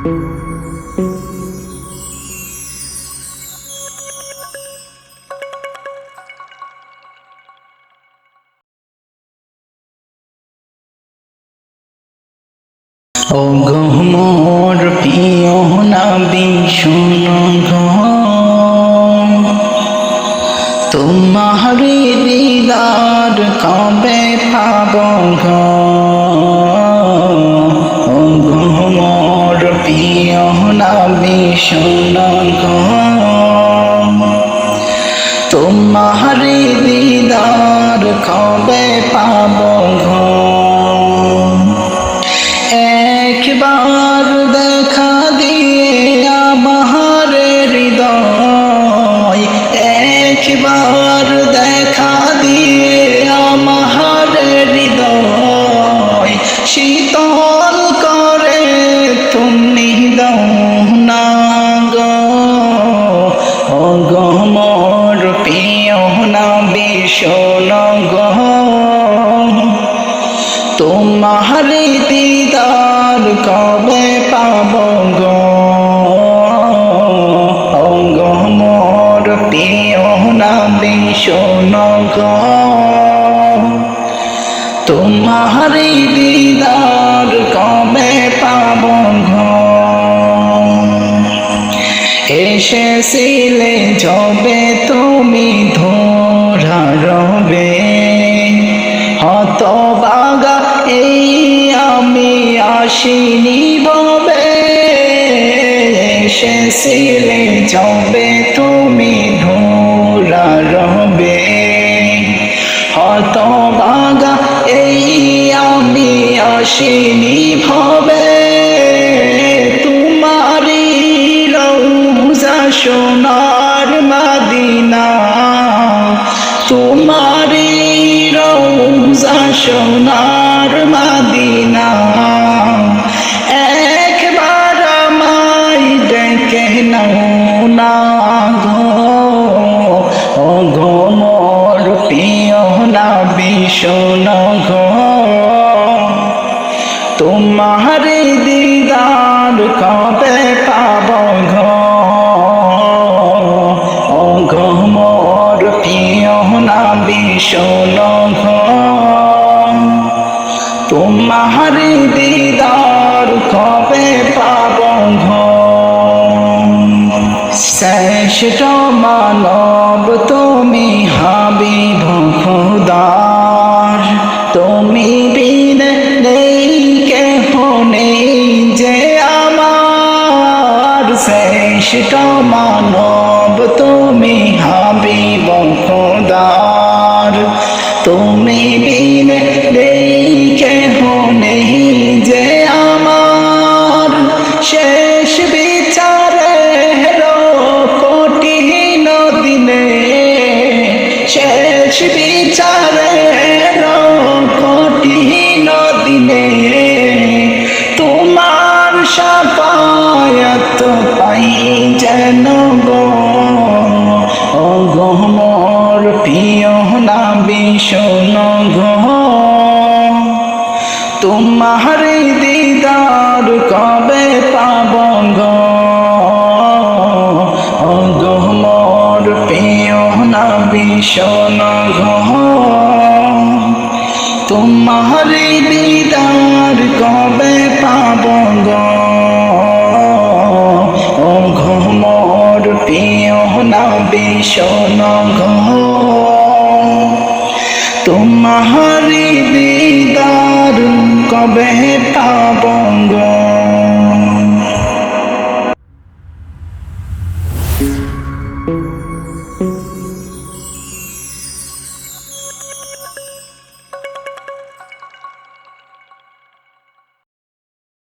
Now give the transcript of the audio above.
ও গো মোর প্রিয় নবী শোনো গো, তোমার দিদার কবে পাব গো। ও গো মোর প্রিয় নবী শোনো গো, তোমার দিদার কবে পাব গো। একবার দেখা দিয়ে আমার হৃদয়, একবার দেখা দিয়ে আমার হৃদয় শীতল করে তুমি দাও না গো। ও গো মোর প্রিয় নবী শোনো গো, তোমার দিদার কবে পাব গো। ও গো মোর প্রিয় নবী শোনো গো, তোমার দিদার কবে পাব গো। এসেছিলে যবে তুমি ধরা রবে, হতভাগা এই আমি আসিনি ববে। এসেছিলে যবে তুমি ধরা রবে, হতভাগা এই আমি আসিনি ভবে। তোমারি রওজা সোনার মদিনা, তোমারি রওজা সোনার মদিনা, একবার আমায় ডেকে নাও না গো। ও গো মোর প্রিয় নবী শোনো গো, তোমার দিদার কবে পাব গো। ও গো মোর প্রিয় নবী শোনো গো, তোমার দিদার কবে পাব গো। শ্রেষ্ঠ মানব তুমি হাবিব খোদার, তুমি বিনে নেই কেহ নেই যে আমার। শ্রেষ্ঠ মানব তুমি হাবিব খোদার, তুমি বিনে নেই কেহ নেই যে আমার। শেষ বিচারে কঠিন দিনে, শেষ বিচারে কঠিন দিনে, তোমার শাফায়াত পাই যেন গো। ও গো মোর প্রিয় নবী শোনো গো, তোমার দিদার কবে পাব গো। ও গো মোর প্রিয় নবী শোনো গো, তোমার দিদার কবে পাব গো। ও গো মোর প্রিয় নবী শোনো গো, তোমার দিদার কবে পাব গো।